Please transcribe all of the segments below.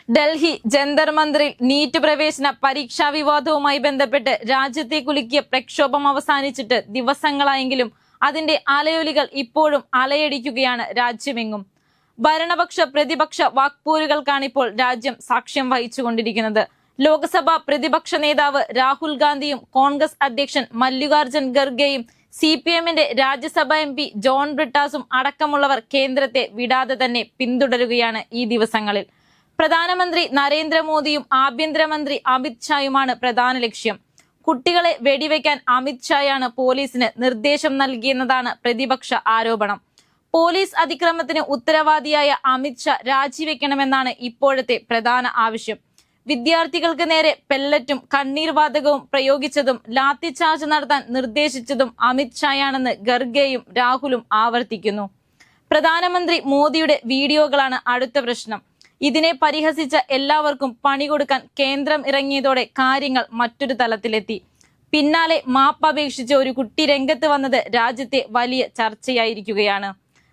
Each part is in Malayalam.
ഡൽഹി ജന്തർ മന്ദിറിൽ നീറ്റ് പ്രവേശന പരീക്ഷാ വിവാദവുമായി ബന്ധപ്പെട്ട് രാജ്യത്തെ കുലുക്കിയ പ്രക്ഷോഭം അവസാനിച്ചിട്ട് ദിവസങ്ങളായെങ്കിലും അതിന്റെ അലയൊലികൾ ഇപ്പോഴും അലയടിക്കുകയാണ് രാജ്യമെങ്ങും. ഭരണപക്ഷ പ്രതിപക്ഷ വാക്പോരുകൾക്കാണിപ്പോൾ രാജ്യം സാക്ഷ്യം വഹിച്ചുകൊണ്ടിരിക്കുന്നത്. ലോക്സഭാ പ്രതിപക്ഷ നേതാവ് രാഹുൽ ഗാന്ധിയും കോൺഗ്രസ് അധ്യക്ഷൻ മല്ലികാർജുൻ ഖർഗെയും CPMന്റെ രാജ്യസഭാ MP ജോൺ ബ്രിട്ടാസും അടക്കമുള്ളവർ കേന്ദ്രത്തെ വിടാതെ തന്നെ പിന്തുടരുകയാണ് ഈ ദിവസങ്ങളിൽ. പ്രധാനമന്ത്രി നരേന്ദ്രമോദിയും ആഭ്യന്തരമന്ത്രി അമിത് ഷായുമാണ് പ്രധാന ലക്ഷ്യം. കുട്ടികളെ വെടിവെക്കാൻ അമിത് ഷായാണ് പോലീസിന് നിർദ്ദേശം നൽകിയെന്നതാണ് പ്രതിപക്ഷ ആരോപണം. പോലീസ് അതിക്രമത്തിന് ഉത്തരവാദിയായ അമിത് ഷാ രാജിവെക്കണമെന്നാണ് ഇപ്പോഴത്തെ പ്രധാന ആവശ്യം. വിദ്യാർത്ഥികൾക്ക് നേരെ പെല്ലറ്റും കണ്ണീർ വാതകവും പ്രയോഗിച്ചതും ലാത്തി ചാർജ് നടത്താൻ നിർദ്ദേശിച്ചതും അമിത് ഷായാണെന്ന് ഖർഗെയും രാഹുലും ആവർത്തിക്കുന്നു. പ്രധാനമന്ത്രി മോദിയുടെ വീഡിയോകളാണ് അടുത്ത പ്രശ്നം. ഇതിനെ പരിഹസിച്ച എല്ലാവർക്കും പണി കൊടുക്കാൻ കേന്ദ്രം ഇറങ്ങിയതോടെ കാര്യങ്ങൾ മറ്റൊരു തലത്തിലെത്തി. പിന്നാലെ മാപ്പപേക്ഷിച്ച ഒരു കുട്ടി രംഗത്ത് വന്നത് രാജ്യത്തെ വലിയ ചർച്ചയായിരിക്കുകയാണ്.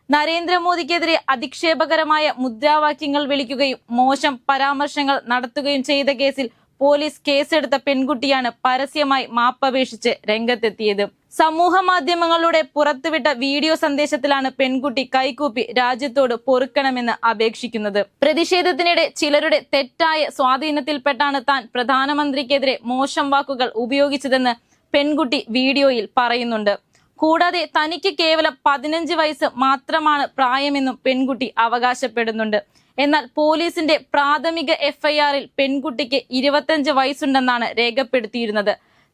നരേന്ദ്രമോദിക്കെതിരെ അധിക്ഷേപകരമായ മുദ്രാവാക്യങ്ങൾ വിളിക്കുകയും മോശം പരാമർശങ്ങൾ നടത്തുകയും ചെയ്ത കേസിൽ പോലീസ് കേസെടുത്ത പെൺകുട്ടിയാണ് പരസ്യമായി മാപ്പപേക്ഷിച്ച് രംഗത്തെത്തിയത്. സമൂഹ മാധ്യമങ്ങളിലൂടെ പുറത്തുവിട്ട വീഡിയോ സന്ദേശത്തിലാണ് പെൺകുട്ടി കൈകൂപ്പി രാജ്യത്തോട് പൊറുക്കണമെന്ന് അപേക്ഷിക്കുന്നത്. പ്രതിഷേധത്തിനിടെ ചിലരുടെ തെറ്റായ സ്വാധീനത്തിൽപ്പെട്ടാണ് താൻ പ്രധാനമന്ത്രിക്കെതിരെ മോശം വാക്കുകൾ ഉപയോഗിച്ചതെന്ന് പെൺകുട്ടി വീഡിയോയിൽ പറയുന്നുണ്ട്. കൂടാതെ തനിക്ക് കേവലം 15 വയസ്സ് മാത്രമാണ് പ്രായമെന്നും പെൺകുട്ടി അവകാശപ്പെടുന്നുണ്ട്. എന്നാൽ പോലീസിന്റെ പ്രാഥമിക FIRൽ പെൺകുട്ടിക്ക് 25 വയസ്സുണ്ടെന്നാണ് രേഖപ്പെടുത്തിയിരുന്നത്.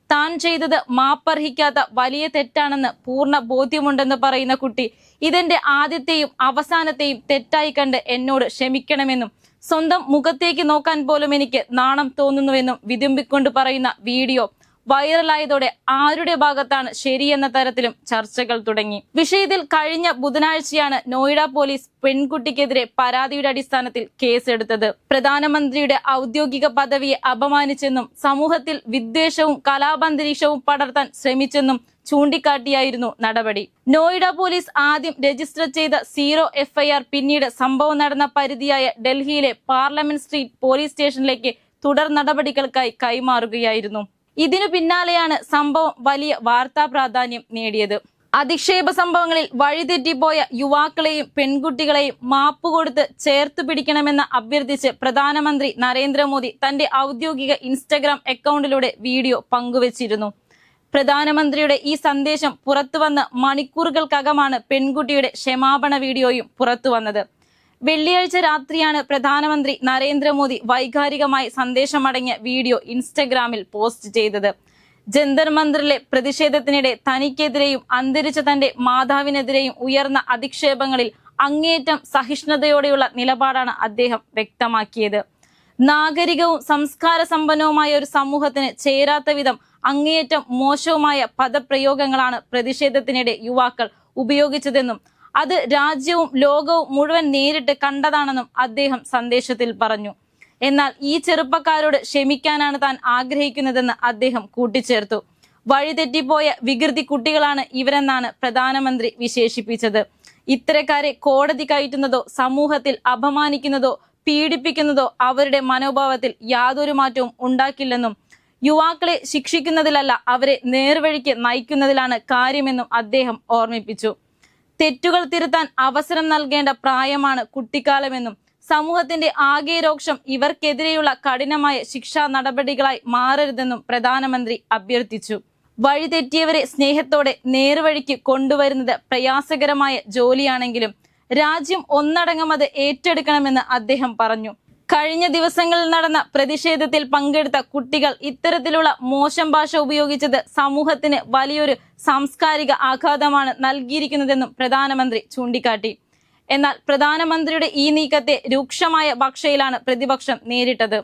താൻ ചെയ്തത് മാപ്പർഹിക്കാത്ത വലിയ തെറ്റാണെന്ന് പൂർണ്ണ ബോധ്യമുണ്ടെന്ന് പറയുന്ന കുട്ടി ഇതെന്റെ ആദ്യത്തെയും അവസാനത്തെയും തെറ്റായി കണ്ട് എന്നോട് ക്ഷമിക്കണമെന്നും സ്വന്തം മുഖത്തേക്ക് നോക്കാൻ പോലും എനിക്ക് നാണം തോന്നുന്നുവെന്നും വിതുമ്പിക്കൊണ്ട് പറയുന്ന വീഡിയോ വൈറലായതോടെ ആരുടെ ഭാഗത്താണ് ശരിയെന്ന തരത്തിലും ചർച്ചകൾ തുടങ്ങി. വിഷയത്തിൽ കഴിഞ്ഞ ബുധനാഴ്ചയാണ് നോയിഡ പോലീസ് പെൺകുട്ടിക്കെതിരെ പരാതിയുടെ അടിസ്ഥാനത്തിൽ കേസെടുത്തത്. പ്രധാനമന്ത്രിയുടെ ഔദ്യോഗിക പദവിയെ അപമാനിച്ചെന്നും സമൂഹത്തിൽ വിദ്വേഷവും കലാപാന്തരീക്ഷവും പടർത്താൻ ശ്രമിച്ചെന്നും ചൂണ്ടിക്കാട്ടിയായിരുന്നു നടപടി. നോയിഡ പോലീസ് ആദ്യം രജിസ്റ്റർ ചെയ്ത 0 FIR പിന്നീട് സംഭവം നടന്ന പരിധിയായ ഡൽഹിയിലെ പാർലമെന്റ് സ്ട്രീറ്റ് പോലീസ് സ്റ്റേഷനിലേക്ക് തുടർ നടപടികൾക്കായി കൈമാറുകയായിരുന്നു. ഇതിനു പിന്നാലെയാണ് സംഭവം വലിയ വാർത്താ പ്രാധാന്യം നേടിയത്. അധിക്ഷേപ സംഭവങ്ങളിൽ വഴിതെറ്റിപ്പോയ യുവാക്കളെയും പെൺകുട്ടികളെയും മാപ്പുകൊടുത്ത് ചേർത്തു പിടിക്കണമെന്ന് അഭ്യർത്ഥിച്ച് പ്രധാനമന്ത്രി നരേന്ദ്രമോദി തന്റെ ഔദ്യോഗിക ഇൻസ്റ്റഗ്രാം അക്കൗണ്ടിലൂടെ വീഡിയോ പങ്കുവച്ചിരുന്നു. പ്രധാനമന്ത്രിയുടെ ഈ സന്ദേശം പുറത്തുവന്ന് മണിക്കൂറുകൾക്കകമാണ് പെൺകുട്ടിയുടെ ക്ഷമാപണ വീഡിയോയും പുറത്തുവന്നത്. വെള്ളിയാഴ്ച രാത്രിയാണ് പ്രധാനമന്ത്രി നരേന്ദ്രമോദി വൈകാരികമായി സന്ദേശമടങ്ങിയ വീഡിയോ ഇൻസ്റ്റഗ്രാമിൽ പോസ്റ്റ് ചെയ്തത്. ജന്തർ മന്ദിറിലെ പ്രതിഷേധത്തിനിടെ തനിക്കെതിരെയും അന്തരിച്ച തന്റെ മാതാവിനെതിരെയും ഉയർന്ന അധിക്ഷേപങ്ങളിൽ അങ്ങേയറ്റം സഹിഷ്ണുതയോടെയുള്ള നിലപാടാണ് അദ്ദേഹം വ്യക്തമാക്കിയത്. നാഗരികവും സംസ്കാര സമ്പന്നവുമായ ഒരു സമൂഹത്തിന് ചേരാത്ത വിധം അങ്ങേയറ്റം മോശവുമായ പദപ്രയോഗങ്ങളാണ് പ്രതിഷേധത്തിനിടെ യുവാക്കൾ ഉപയോഗിച്ചതെന്നും അത് രാജ്യവും ലോകവും മുഴുവൻ നേരിട്ട് കണ്ടതാണെന്നും അദ്ദേഹം സന്ദേശത്തിൽ പറഞ്ഞു. എന്നാൽ ഈ ചെറുപ്പക്കാരോട് ക്ഷമിക്കാനാണ് താൻ ആഗ്രഹിക്കുന്നതെന്ന് അദ്ദേഹം കൂട്ടിച്ചേർത്തു. വഴിതെറ്റിപ്പോയ വികൃതി കുട്ടികളാണ് ഇവരെന്നാണ് പ്രധാനമന്ത്രി വിശേഷിപ്പിച്ചത്. ഇത്തരക്കാരെ കോടതി കയറ്റുന്നതോ സമൂഹത്തിൽ അപമാനിക്കുന്നതോ പീഡിപ്പിക്കുന്നതോ അവരുടെ മനോഭാവത്തിൽ യാതൊരു മാറ്റവും ഉണ്ടാക്കില്ലെന്നും യുവാക്കളെ ശിക്ഷിക്കുന്നതിലല്ല അവരെ നേർവഴിക്ക് നയിക്കുന്നതിലാണ് കാര്യമെന്നും അദ്ദേഹം ഓർമ്മിപ്പിച്ചു. തെറ്റുകൾ തിരുത്താൻ അവസരം നൽകേണ്ട പ്രായമാണ് കുട്ടിക്കാലമെന്നും സമൂഹത്തിന്റെ ആകെ രോക്ഷം ഇവർക്കെതിരെയുള്ള കഠിനമായ ശിക്ഷാ നടപടികളായി മാറരുതെന്നും പ്രധാനമന്ത്രി അഭ്യർത്ഥിച്ചു. വഴിതെറ്റിയവരെ സ്നേഹത്തോടെ നേർവഴിക്ക് കൊണ്ടുവരുന്നത് പ്രയാസകരമായ ജോലിയാണെങ്കിലും രാജ്യം ഒന്നടങ്കം അത് ഏറ്റെടുക്കണമെന്ന് അദ്ദേഹം പറഞ്ഞു. കഴിഞ്ഞ ദിവസങ്ങളിൽ നടന്ന പ്രതിഷേധത്തിൽ പങ്കെടുത്ത കുട്ടികൾ ഇത്തരത്തിലുള്ള മോശം ഭാഷ ഉപയോഗിച്ചത് സമൂഹത്തിന് വലിയൊരു സാംസ്കാരിക ആഘാതമാണ് നൽകിയിരിക്കുന്നതെന്നും പ്രധാനമന്ത്രി ചൂണ്ടിക്കാട്ടി. എന്നാൽ പ്രധാനമന്ത്രിയുടെ ഈ നീക്കത്തെ രൂക്ഷമായ ഭാഷയിലാണ് പ്രതിപക്ഷം നേരിട്ടത്.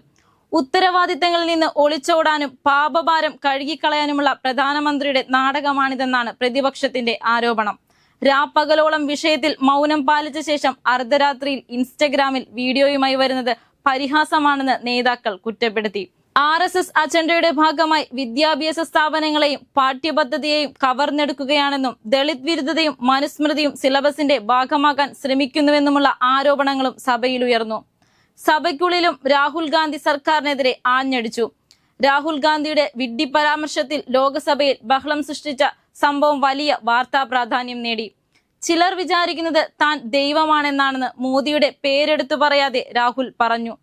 ഉത്തരവാദിത്തങ്ങളിൽ നിന്ന് ഒളിച്ചോടാനും പാപഭാരം കഴുകിക്കളയാനുമുള്ള പ്രധാനമന്ത്രിയുടെ നാടകമാണിതെന്നാണ് പ്രതിപക്ഷത്തിന്റെ ആരോപണം. രാപ്പകലോളം വിഷയത്തിൽ മൗനം പാലിച്ച ശേഷം അർദ്ധരാത്രിയിൽ ഇൻസ്റ്റഗ്രാമിൽ വീഡിയോയുമായി വരുന്നത് പരിഹാസമാണെന്ന് നേതാക്കൾ കുറ്റപ്പെടുത്തി. RSS അജണ്ടയുടെ ഭാഗമായി വിദ്യാഭ്യാസ സ്ഥാപനങ്ങളെയും പാഠ്യപദ്ധതിയെയും കവർന്നെടുക്കുകയാണെന്നും ദളിത് വിരുദ്ധതയും മനുസ്മൃതിയും സിലബസിന്റെ ഭാഗമാക്കാൻ ശ്രമിക്കുന്നുവെന്നുമുള്ള ആരോപണങ്ങളും സഭയിൽ ഉയർന്നു. സഭയ്ക്കുള്ളിലും രാഹുൽ ഗാന്ധി സർക്കാരിനെതിരെ ആഞ്ഞടിച്ചു. രാഹുൽ ഗാന്ധിയുടെ വിഡ്ഢി പരാമർശത്തിൽ ലോക്സഭയിൽ ബഹളം സൃഷ്ടിച്ച സംഭവം വലിയ വാർത്താ പ്രാധാന്യം നേടി. ചിലർ വിചാരിക്കുന്നത് താൻ ദൈവമാണെന്നാണെന്ന് മോദിയുടെ പേരെടുത്തു പറയാതെ രാഹുൽ പറഞ്ഞു.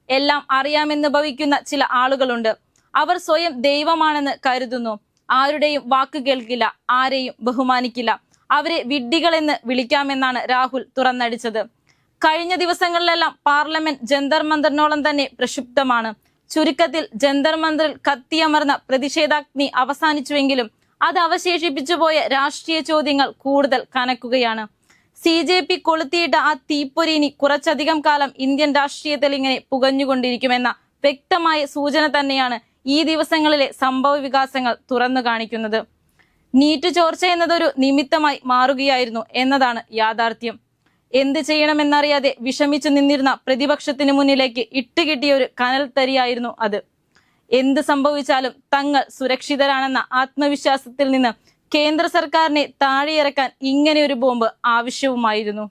എല്ലാം അറിയാമെന്ന് ഭവിക്കുന്ന ചില ആളുകളുണ്ട്. അവർ സ്വയം ദൈവമാണെന്ന് കരുതുന്നു. ആരുടെയും വാക്ക് കേൾക്കില്ല, ആരെയും ബഹുമാനിക്കില്ല. അവരെ വിഡ്ഢികളെന്ന് വിളിക്കാമെന്നാണ് രാഹുൽ തുറന്നടിച്ചത്. കഴിഞ്ഞ ദിവസങ്ങളിലെല്ലാം പാർലമെന്റ് ജന്തർ മന്ദറിനോളം തന്നെ പ്രക്ഷുബ്ധമാണ്. ചുരുക്കത്തിൽ ജന്തർ മന്ദറിൽ കത്തിയമർന്ന പ്രതിഷേധാഗ്നി അവസാനിച്ചുവെങ്കിലും അത് അവശേഷിപ്പിച്ചു പോയ രാഷ്ട്രീയ ചോദ്യങ്ങൾ കൂടുതൽ കനക്കുകയാണ്. CJP കൊളുത്തിയിട്ട ആ തീപ്പൊരി ഇനി കുറച്ചധികം കാലം ഇന്ത്യൻ രാഷ്ട്രീയത്തിൽ ഇങ്ങനെ പുകഞ്ഞുകൊണ്ടിരിക്കുമെന്ന വ്യക്തമായ സൂചന തന്നെയാണ് ഈ ദിവസങ്ങളിലെ സംഭവ വികാസങ്ങൾ തുറന്നു കാണിക്കുന്നത്. നീറ്റ് ചോർച്ച എന്നതൊരു നിമിത്തമായി മാറുകയായിരുന്നു എന്നതാണ് യാഥാർത്ഥ്യം. എന്ത് ചെയ്യണമെന്നറിയാതെ വിഷമിച്ചു നിന്നിരുന്ന പ്രതിപക്ഷത്തിന് മുന്നിലേക്ക് ഇട്ടുകിട്ടിയ ഒരു കനൽ തരിയായിരുന്നു അത്. എന്ത് സംഭവിച്ചാലും തങ്ങൾ സുരക്ഷിതരാണെന്ന ആത്മവിശ്വാസത്തിൽ നിന്ന് കേന്ദ്ര സർക്കാരിനെ താഴെയിറക്കാൻ ഇങ്ങനെ ഒരു ബോംബ് ആവശ്യവുമായിരുന്നു.